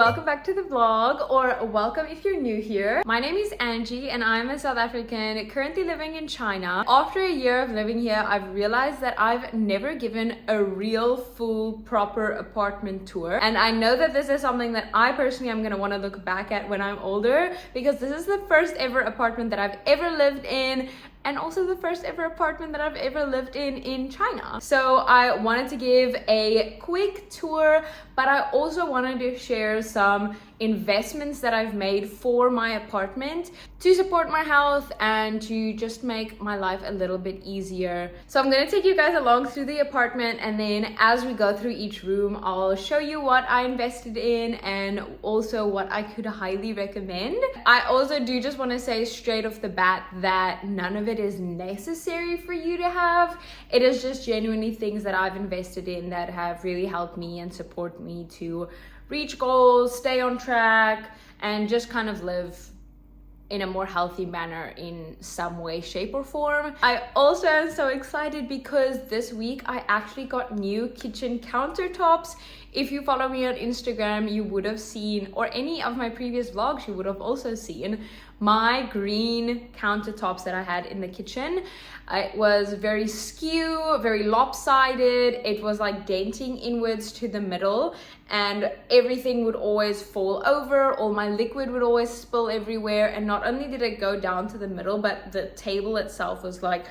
welcome back to the vlog, or welcome if you're new here. My name is Angie and I'm a South African currently living in China. After a year of living here, I've realized that I've never given a real full proper apartment tour, and I know that this is something that I personally am going to want to look back at when I'm older, because this is the first ever apartment that I've ever lived in, and also the first ever apartment that I've ever lived in China. So I wanted to give a quick tour, but I also wanted to share some investments that I've made for my apartment to support my health and to just make my life a little bit easier. So I'm gonna take you guys along through the apartment, and then as we go through each room, I'll show you what I invested in and also what I could highly recommend. I also do just want to say straight off the bat that none of it is necessary for you to have. It is just genuinely things that I've invested in that have really helped me and support me to reach goals, stay on track, and just kind of live in a more healthy manner in some way, shape, or form. I also am so excited because this week I actually got new kitchen countertops. If you follow me on Instagram, you would have seen, or any of my previous vlogs, you would have also seen my green countertops that I had in the kitchen. It was very skew, very lopsided. It was like denting inwards to the middle, and everything would always fall over. All my liquid would always spill everywhere. And not only did it go down to the middle, but the table itself was like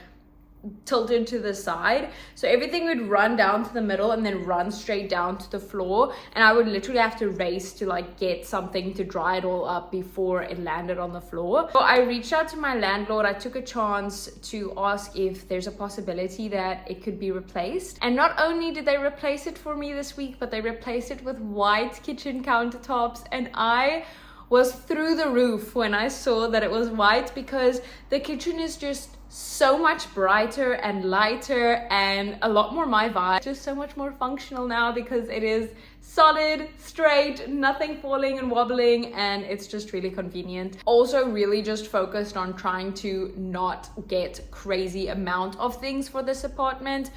tilted to the side, so everything would run down to the middle and then run straight down to the floor, and I would literally have to race to like get something to dry it all up before it landed on the floor. So I reached out to my landlord. I took a chance to ask if there's a possibility that it could be replaced, and not only did they replace it for me this week, but they replaced it with white kitchen countertops, and I was through the roof when I saw that it was white, because the kitchen is just so much brighter and lighter and a lot more my vibe. Just so much more functional now because it is solid, straight, nothing falling and wobbling, and it's just really convenient. Also really just focused on trying to not get crazy amount of things for this apartment.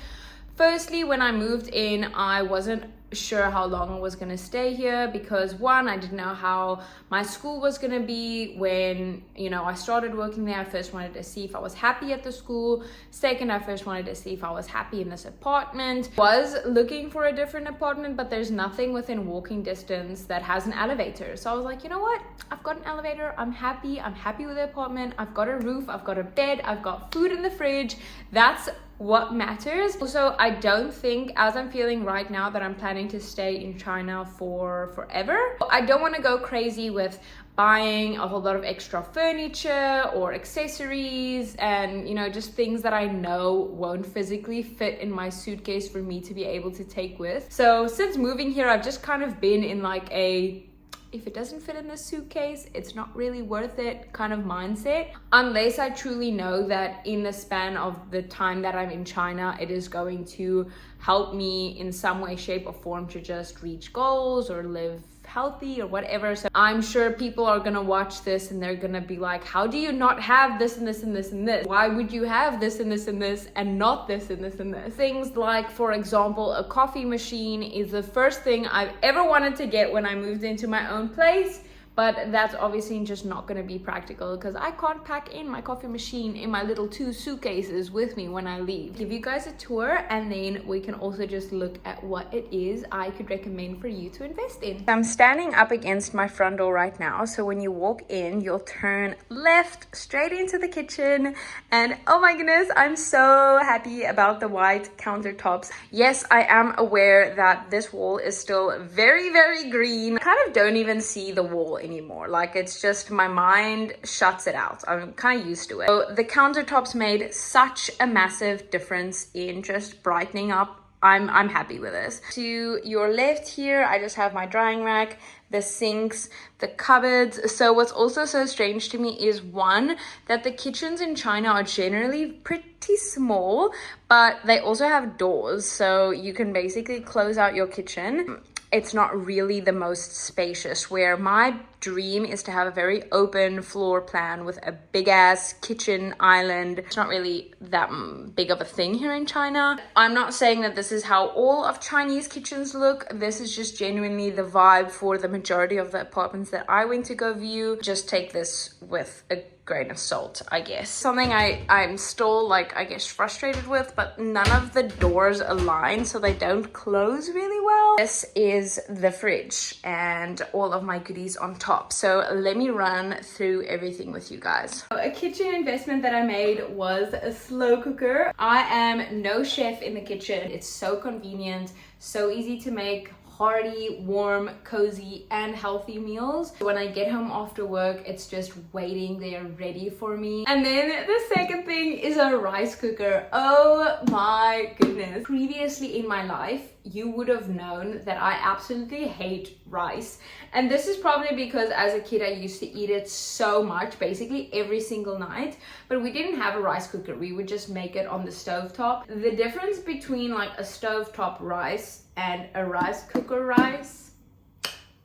Firstly, when I moved in, I wasn't sure how long I was going to stay here because one, I didn't know how my school was going to be when, you know, I started working there. I first wanted to see if I was happy at the school. Second, I first wanted to see if I was happy in this apartment. Was looking for a different apartment, but there's nothing within walking distance that has an elevator. So I was like, you know what? I've got an elevator. I'm happy. I'm happy with the apartment. I've got a roof. I've got a bed. I've got food in the fridge. That's what matters. Also, I don't think, as I'm feeling right now, that I'm planning to stay in China for forever. I don't want to go crazy with buying a whole lot of extra furniture or accessories and, you know, just things that I know won't physically fit in my suitcase for me to be able to take with. So since moving here, I've just kind of been in like a, if it doesn't fit in the suitcase, it's not really worth it kind of mindset, unless I truly know that in the span of the time that I'm in China, it is going to help me in some way, shape, or form to just reach goals or live healthy or whatever. So I'm sure people are gonna watch this and they're gonna be like, how do you not have this and this and this and this? Why would you have this and this and this and not this and this and this? Things like, for example, a coffee machine is the first thing I've ever wanted to get when I moved into my own place. But that's obviously just not going to be practical because I can't pack in my coffee machine in my little 2 suitcases with me when I leave. Give you guys a tour, and then we can also just look at what it is I could recommend for you to invest in. I'm standing up against my front door right now. So when you walk in, you'll turn left straight into the kitchen. And oh my goodness, I'm so happy about the white countertops. Yes, I am aware that this wall is still very, very green. I kind of don't even see the wall anymore. Like, it's just, my mind shuts it out. I'm kind of used to it. So the countertops made such a massive difference in just brightening up. I'm happy with this. To your left here, I just have my drying rack, the sinks, the cupboards. So what's also so strange to me is, one, that the kitchens in China are generally pretty small, but they also have doors, so you can basically close out your kitchen. it's not really the most spacious, where my dream is to have a very open floor plan with a big ass kitchen island. It's not really that big of a thing here in China. I'm not saying that this is how all of Chinese kitchens look. This is just genuinely the vibe for the majority of the apartments that I went to go view. Just take this with a grain of salt, I guess. Something I'm still like, I guess, frustrated with, but none of the doors align, so they don't close really well. This is the fridge and all of my goodies on top. So let me run through everything with you guys. A kitchen investment that I made was a slow cooker. I am no chef in the kitchen. It's so convenient, so easy to make hearty, warm, cozy, and healthy meals. When I get home after work, it's just waiting there ready for me. And then the second thing is a rice cooker. Oh my goodness. Previously in my life, you would have known that I absolutely hate rice. And this is probably because as a kid, I used to eat it so much, basically every single night. But we didn't have a rice cooker. We would just make it on the stovetop. The difference between like a stovetop rice and a rice cooker rice,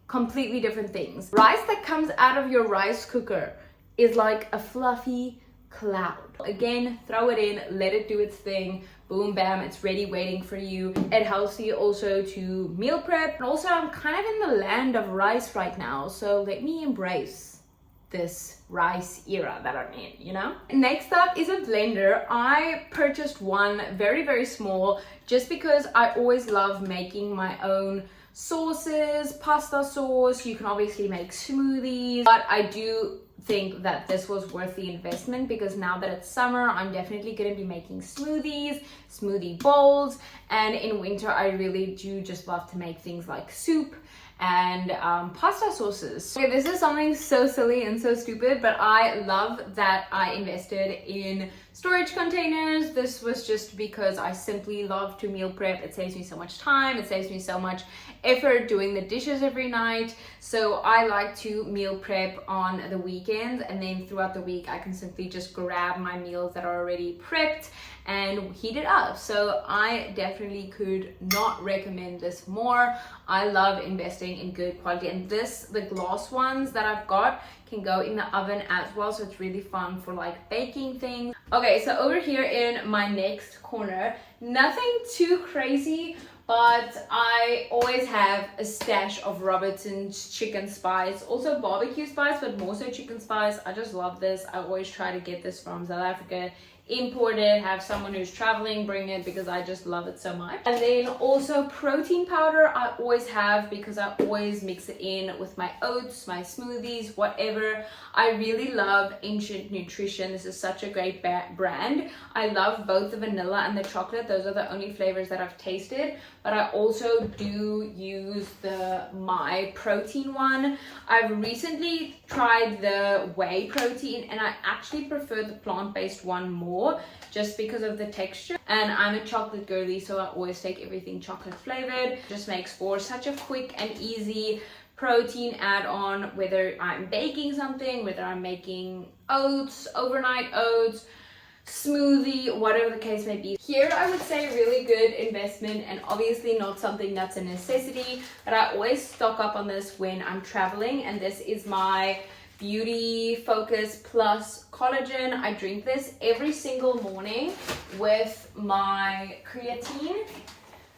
completely different things. Rice that comes out of your rice cooker is like a fluffy cloud. Again, throw it in, let it do its thing, boom, bam, it's ready waiting for you. It helps you also to meal prep. And also, I'm kind of in the land of rice right now, so let me embrace this rice era that I'm in, you know? Next up is a blender. I purchased one very, very small, just because I always love making my own sauces, pasta sauce. You can obviously make smoothies, but I do think that this was worth the investment, because now that it's summer, I'm definitely going to be making smoothies, smoothie bowls, and in winter I really do just love to make things like soup and pasta sauces. Okay, this is something so silly and so stupid, but I love that I invested in storage containers. This was just because I simply love to meal prep. It saves me so much time, it saves me so much effort doing the dishes every night. So I like to meal prep on the weekends, and then throughout the week I can simply just grab my meals that are already prepped and heat it up. So I definitely could not recommend this more. I love investing in good quality, and the glass ones that I've got can go in the oven as well, so it's really fun for like baking things. Okay, so over here in my next corner, nothing too crazy, but I always have a stash of Robertson's chicken spice, also barbecue spice, but more so chicken spice. I just love this. I always try to get this from South Africa, import it, have someone who's traveling bring it, because I just love it so much. And then also protein powder I always have, because I always mix it in with my oats, my smoothies, whatever. I really love Ancient Nutrition. This is such a great brand. I love both the vanilla and the chocolate. Those are the only flavors that I've tasted, but I also do use the My Protein one. I've recently tried the whey protein, and I actually prefer the plant-based one more, just because of the texture. And I'm a chocolate girly, so I always take everything chocolate flavored. Just makes for such a quick and easy protein add-on, whether I'm baking something, whether I'm making oats, overnight oats, smoothie, whatever the case may be. Here I would say really good investment, and obviously not something that's a necessity, but I always stock up on this when I'm traveling, and this is my Beauty Focus Plus Collagen. I drink this every single morning with my creatine.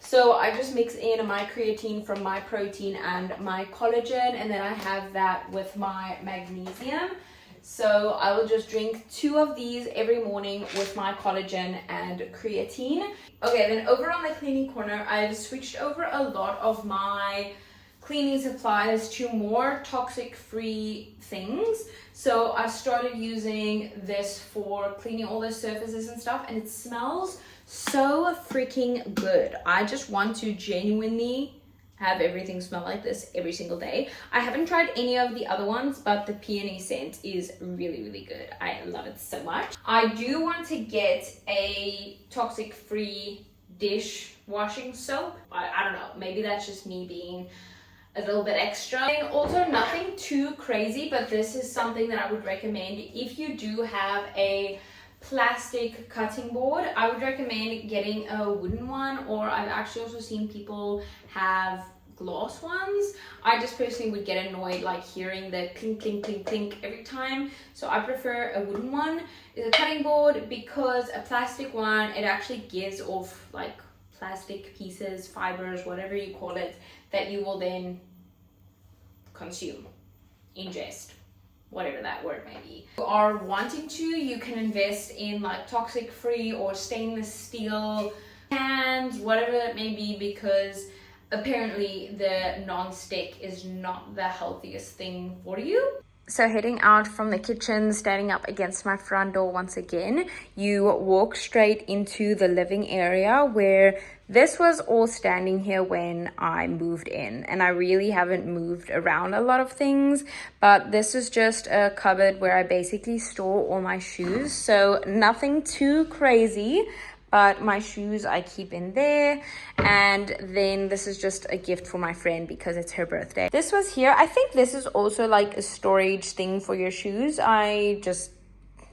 So I just mix in my creatine from my protein and my collagen, and then I have that with my magnesium. So I will just drink 2 of these every morning with my collagen and creatine. Okay, then over on the cleaning corner, I've switched over a lot of my cleaning supplies to more toxic-free things. So I started using this for cleaning all the surfaces and stuff, and it smells so freaking good. I just want to genuinely have everything smell like this every single day. I haven't tried any of the other ones, but the peony scent is really, really good. I love it so much. I do want to get a toxic-free dish washing soap. I don't know, maybe that's just me being a little bit extra. And also nothing too crazy, but this is something that I would recommend if you do have a plastic cutting board. I would recommend getting a wooden one, or I've actually also seen people have glass ones. I just personally would get annoyed like hearing the clink clink clink clink every time, so I prefer a wooden one. It's a cutting board, because a plastic one, it actually gives off like plastic pieces, fibers, whatever you call it, that you will then consume, ingest, whatever that word may be. If you are wanting to, you can invest in like toxic free or stainless steel cans, whatever it may be, because apparently the non-stick is not the healthiest thing for you. So heading out from the kitchen, standing up against my front door once again, you walk straight into the living area, where this was all standing here when I moved in, and I really haven't moved around a lot of things, but this is just a cupboard where I basically store all my shoes, so nothing too crazy. But my shoes I keep in there, and then this is just a gift for my friend because it's her birthday. This was here. I think this is also like a storage thing for your shoes. I just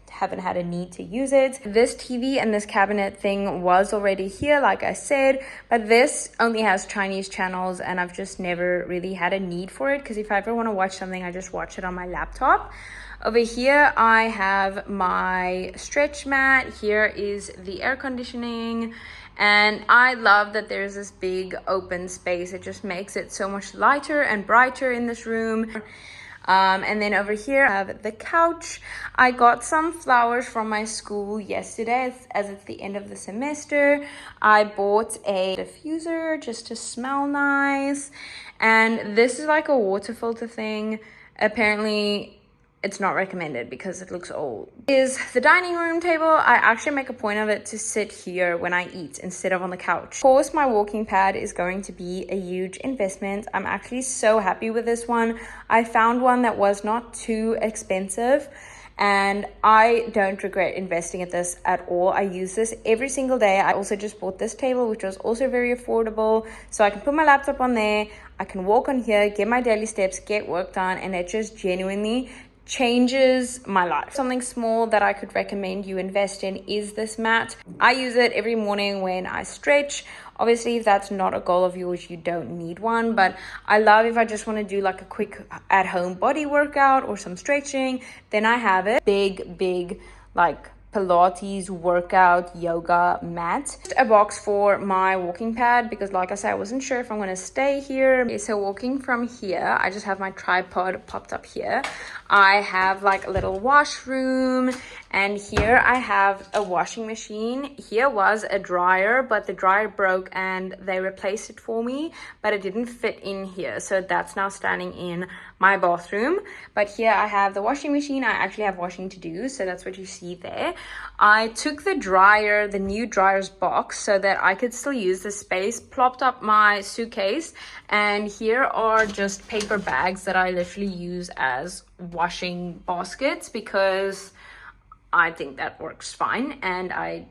haven't had a need to use it. This TV and this cabinet thing was already here, like I said, but this only has Chinese channels, and I've just never really had a need for it, because if I ever want to watch something, I just watch it on my laptop. Over here, I have my stretch mat. Here is the air conditioning. And I love that there's this big open space. It just makes it so much lighter and brighter in this room. And then over here, I have the couch. I got some flowers from my school yesterday, as it's the end of the semester. I bought a diffuser just to smell nice. And this is like a water filter thing. Apparently, it's not recommended because it looks old. Is the dining room table. I actually make a point of it to sit here when I eat instead of on the couch. Of course, my walking pad is going to be a huge investment. I'm actually so happy with this one. I found one that was not too expensive, and I don't regret investing at this at all. I use this every single day. I also just bought this table, which was also very affordable, so I can put my laptop on there, I can walk on here, get my daily steps, get work done, and it just genuinely changes my life. Something small that I could recommend you invest in is this mat. I use it every morning when I stretch. Obviously, if that's not a goal of yours, you don't need one, but I love if I just want to do like a quick at-home body workout or some stretching, then I have it. Big like Pilates workout yoga mat. Just a box for my walking pad, because like I said, I wasn't sure if I'm going to stay here. Okay, so walking from here, I just have my tripod popped up here. I have like a little washroom, and here I have a washing machine. Here was a dryer, but the dryer broke and they replaced it for me, but it didn't fit in here, so that's now standing in my bathroom. But here I have the washing machine. I actually have washing to do, so that's what you see there. I took the dryer, the new dryer's box, so that I could still use the space, plopped up my suitcase, and here are just paper bags that I literally use as washing baskets, because I think that works fine, and I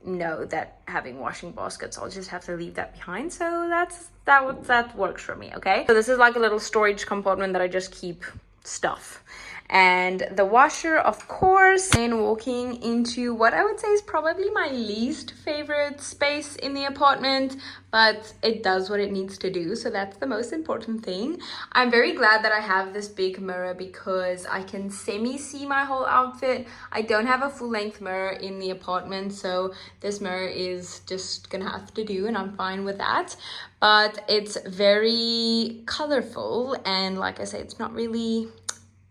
know that having washing baskets, I'll just have to leave that behind, so that works for me. Okay, so this is like a little storage compartment that I just keep stuff, and the washer, of course. And walking into what I would say is probably my least favorite space in the apartment, but it does what it needs to do, so that's the most important thing. I'm very glad that I have this big mirror, because I can see my whole outfit. I don't have a full-length mirror in the apartment, so this mirror is just gonna have to do, and I'm fine with that. But it's very colorful, and like I say, it's not really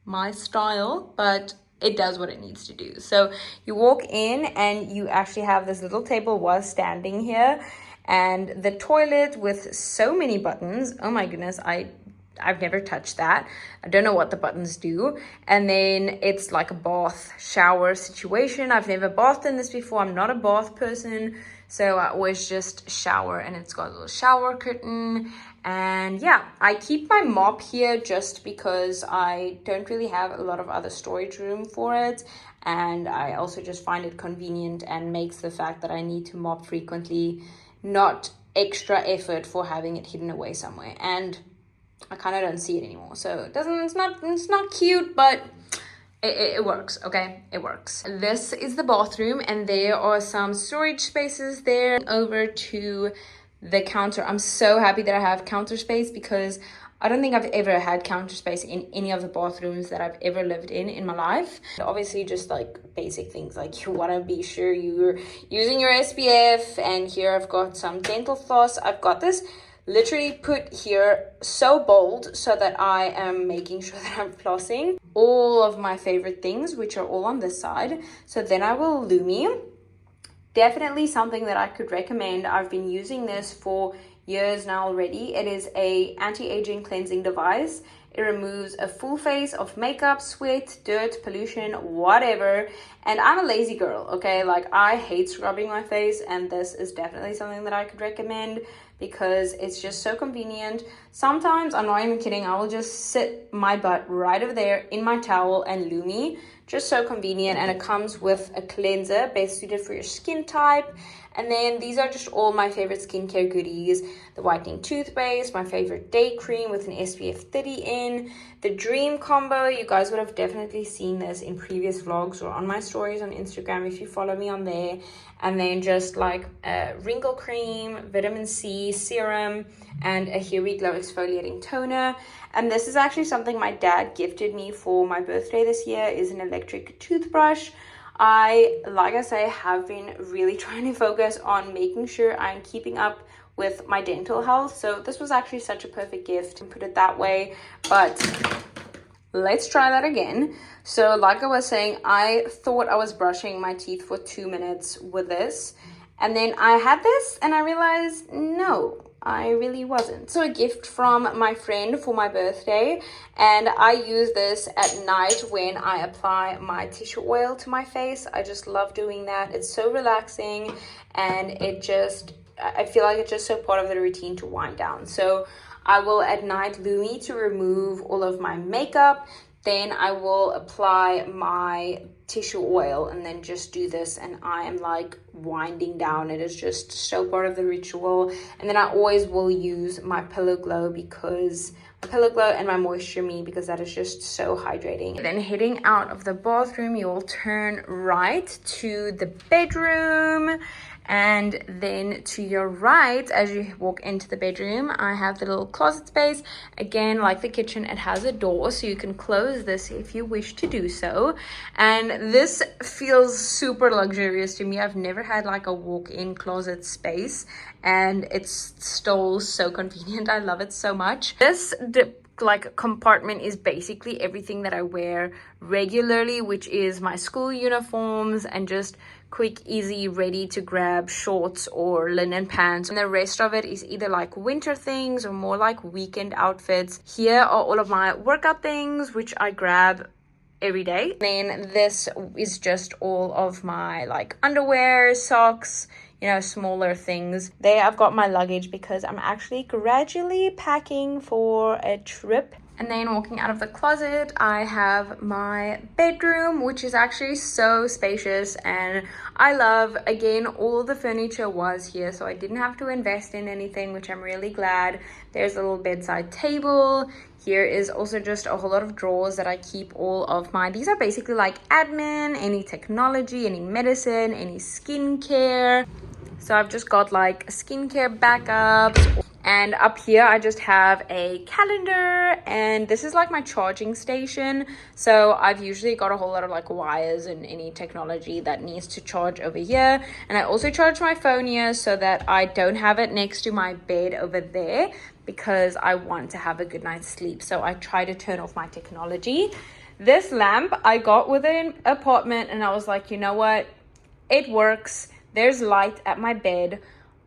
my style, but it does what it needs to do. So you walk in and you actually have this little table was standing here, and the toilet with so many buttons. Oh my goodness, I've never touched that. I don't know what the buttons do. And then it's like a bath shower situation. I've never bathed in this before. I'm not a bath person, so I always just shower, and it's got a little shower curtain. And yeah, I keep my mop here just because I don't really have a lot of other storage room for it, and I also just find it convenient and makes the fact that I need to mop frequently not extra effort for having it hidden away somewhere, and I kind of don't see it anymore, so it's not cute, but it works. Okay, it works. This is the bathroom, and there are some storage spaces there. Over to the counter. I'm so happy that I have counter space because I don't think I've ever had counter space in any of the bathrooms that I've ever lived in my life. Obviously, just like basic things like you want to be sure you're using your SPF. And here I've got some dental floss. I've got this literally put here so bold so that I am making sure that I'm flossing all of my favorite things, which are all on this side. So then I will Lumi. Definitely something that I could recommend. I've been using this for years now already. It is a anti-aging cleansing device. It removes a full face of makeup, sweat, dirt, pollution, whatever. And I'm a lazy girl, okay? Like, I hate scrubbing my face, and this is definitely something that I could recommend because it's just so convenient. Sometimes, I'm not even kidding, I will just sit my butt right over there in my towel and Lumi. Just so convenient, and it comes with a cleanser best suited for your skin type. And then these are just all my favorite skincare goodies. The whitening toothpaste, my favorite day cream with an SPF 30 in. The Dream Combo, you guys would have definitely seen this in previous vlogs or on my stories on Instagram if you follow me on there. And then just like a wrinkle cream, vitamin C serum, and a Here We Glow exfoliating toner. And this is actually something my dad gifted me for my birthday this year, is an electric toothbrush. Like I say, have been really trying to focus on making sure I'm keeping up with my dental health. So this was actually such a perfect gift, and put it that way. But let's try that again. So like I was saying, I thought I was brushing my teeth for 2 minutes with this. And then I had this and I realized, no, I really wasn't. So a gift from my friend for my birthday, and I use this at night when I apply my tissue oil to my face. I just love doing that. It's so relaxing, and I feel like it's just so part of the routine to wind down. So I will at night Lumi to remove all of my makeup. Then I will apply my tissue oil and then just do this, and I am like winding down. It is just so part of the ritual. And then I always will use my Pillow Glow and my Moisture Me, because that is just so hydrating. Then heading out of the bathroom, you'll turn right to the bedroom. And then to your right, as you walk into the bedroom, I have the little closet space. Again, like the kitchen, it has a door, so you can close this if you wish to do so. And this feels super luxurious to me. I've never had like a walk-in closet space, and it's still so convenient. I love it so much. This like compartment is basically everything that I wear regularly, which is my school uniforms and just quick, easy, ready to grab shorts or linen pants. And the rest of it is either like winter things or more like weekend outfits. Here are all of my workout things, which I grab every day. Then this is just all of my like underwear, socks, you know, smaller things. There I've got my luggage because I'm actually gradually packing for a trip. And then walking out of the closet, I have my bedroom, which is actually so spacious, and I love, again, all the furniture was here, so I didn't have to invest in anything, which I'm really glad. There's a little bedside table. Here is also just a whole lot of drawers that I keep all of my, these are basically like admin, any technology, any medicine, any skincare. So I've just got like skincare backups. And up here I just have a calendar, and this is like my charging station. So I've usually got a whole lot of like wires and any technology that needs to charge over here. And I also charge my phone here so that I don't have it next to my bed over there, because I want to have a good night's sleep. So I try to turn off my technology. This lamp I got with an apartment, and I was like, you know what? It works. There's light at my bed.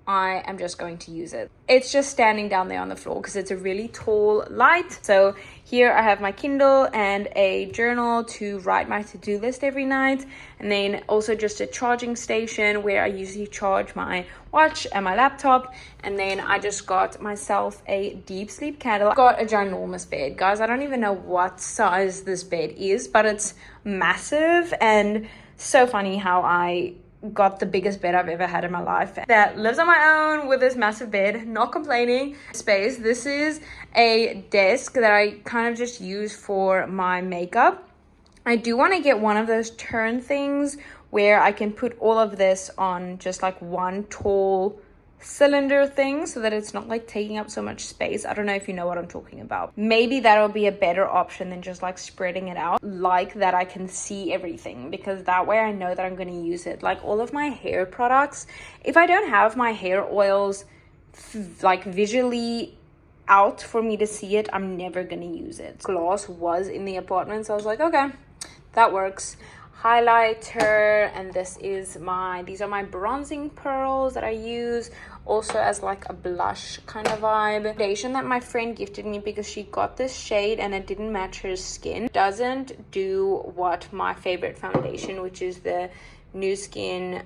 I am just going to use it. It's just standing down there on the floor because it's a really tall light. So here I have my Kindle and a journal to write my to-do list every night. And then also just a charging station where I usually charge my watch and my laptop. And then I just got myself a deep sleep candle. I got a ginormous bed. Guys, I don't even know what size this bed is, but it's massive, and so funny how I got the biggest bed I've ever had in my life that lives on my own with this massive bed. Not complaining. Space. This is a desk that I kind of just use for my makeup. I do want to get one of those turn things where I can put all of this on just like one tall cylinder thing so that it's not like taking up so much space. I don't know if you know what I'm talking about. Maybe that'll be a better option than just like spreading it out like that. I can see everything, because that way I know that I'm going to use it. Like all of my hair products, if I don't have my hair oils like visually out for me to see it, I'm never going to use it. Glass was in the apartment, so I was like, okay, that works. Highlighter, and these are my bronzing pearls that I use also as like a blush kind of vibe. Foundation that my friend gifted me because she got this shade and it didn't match her skin. Doesn't do what my favorite foundation, which is the New Skin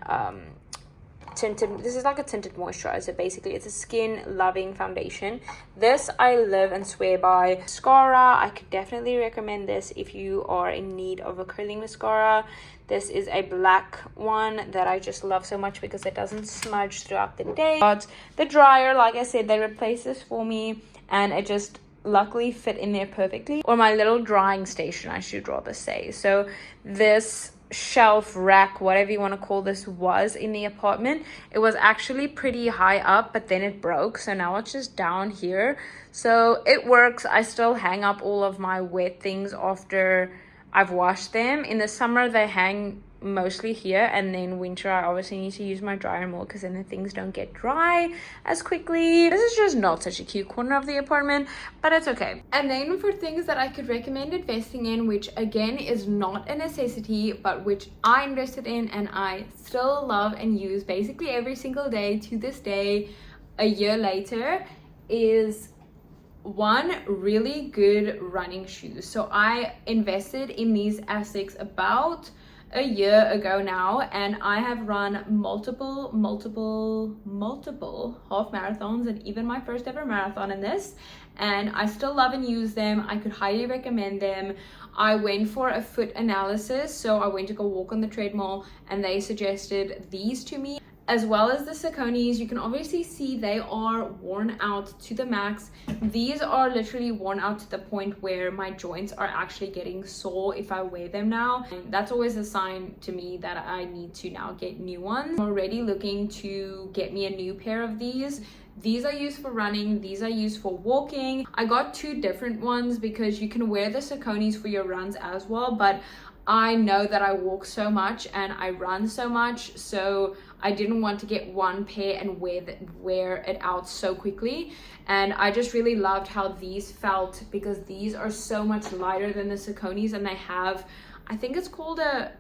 tinted, this is like a tinted moisturizer. Basically it's a skin loving foundation. This I live and swear by. Mascara, I could definitely recommend this if you are in need of a curling mascara. This is a black one that I just love so much because it doesn't smudge throughout the day. But the dryer, like I said, they replaced this for me and it just luckily fit in there perfectly. Or my little drying station, I should rather say. So this shelf, rack, whatever you want to call this, was in the apartment. It was actually pretty high up, but then it broke, so now it's just down here. So it works. I still hang up all of my wet things after I've washed them. In the summer they hang mostly here, and then winter I obviously need to use my dryer more because then the things don't get dry as quickly. This is just not such a cute corner of the apartment, but it's okay. And then for things that I could recommend investing in, which again is not a necessity, but which I invested in and I still love and use basically every single day to this day, a year later, is one, really good running shoes. So I invested in these Asics about a year ago now, and I have run multiple half marathons and even my first ever marathon in this, and I still love and use them. I could highly recommend them. I went for a foot analysis, so I went to go walk on the treadmill and they suggested these to me, as well as the Sauconys. You can obviously see they are worn out to the max. These are literally worn out to the point where my joints are actually getting sore if I wear them now. And that's always a sign to me that I need to now get new ones. I'm already looking to get me a new pair of these. These are used for running, these are used for walking. I got two different ones because you can wear the Sauconys for your runs as well, but I know that I walk so much and I run so much, so I didn't want to get one pair and wear it out so quickly. And I just really loved how these felt because these are so much lighter than the Sauconys, and they have, I think it's called a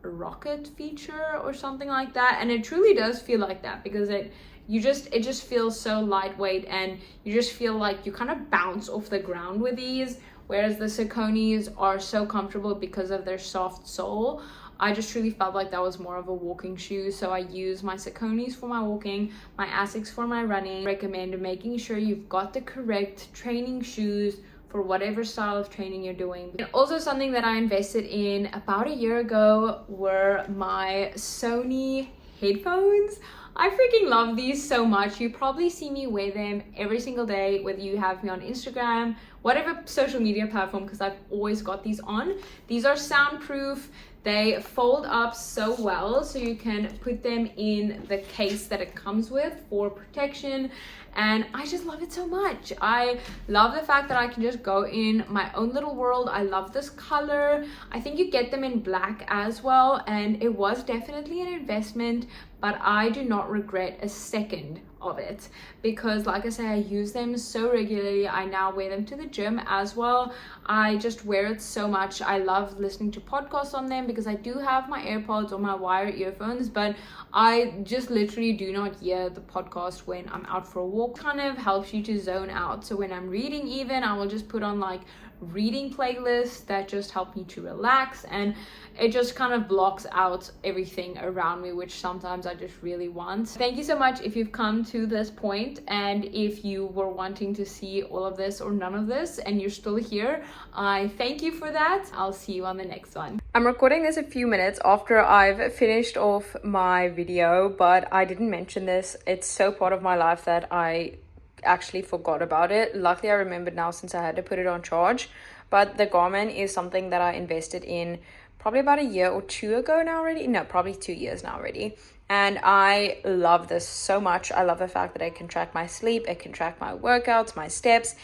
rocket feature or something like that, and it truly does feel like that because it just feels so lightweight, and you just feel like you kind of bounce off the ground with these. Whereas the Sauconys are so comfortable because of their soft sole. I just truly felt like that was more of a walking shoe. So I use my Sauconys for my walking, my Asics for my running. I recommend making sure you've got the correct training shoes for whatever style of training you're doing. And also something that I invested in about a year ago were my Sony headphones. I freaking love these so much. You probably see me wear them every single day, whether you have me on Instagram, whatever social media platform, because I've always got these on. These are soundproof. They fold up so well, so you can put them in the case that it comes with for protection. And I just love it so much. I love the fact that I can just go in my own little world. I love this color. I think you get them in black as well, and it was definitely an investment, but I do not regret a second of it because, like I say, I use them so regularly. I now wear them to the gym as well. I just wear it so much. I love listening to podcasts on them because I do have my AirPods or my wire earphones, but I just literally do not hear the podcast when I'm out for a walk. Kind of helps you to zone out. So when I'm reading, even I will just put on like reading playlists that just help me to relax, and it just kind of blocks out everything around me, which sometimes I just really want. Thank you so much if you've come to this point, and if you were wanting to see all of this or none of this and you're still here, I thank you for that. I'll see you on the next one. I'm recording this a few minutes after I've finished off my video, but I didn't mention this. It's so part of my life that I actually forgot about it. Luckily I remembered now since I had to put it on charge. But the Garmin is something that I invested in probably about a year or two ago now already. No, probably 2 years now already. And I love this so much. I love the fact that I can track my sleep, it can track my workouts, my steps,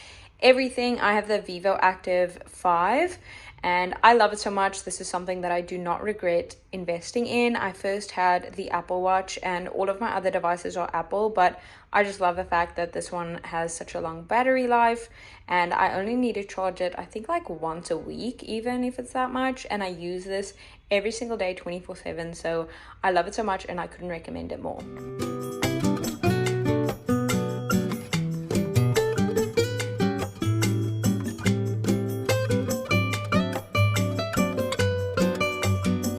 everything. I have the Vivo Active 5 and I love it so much. This is something that I do not regret investing in. I first had the Apple Watch and all of my other devices are Apple, but I just love the fact that this one has such a long battery life and I only need to charge it, I think like once a week, even if it's that much. And I use this every single day, 24/7. So I love it so much and I couldn't recommend it more.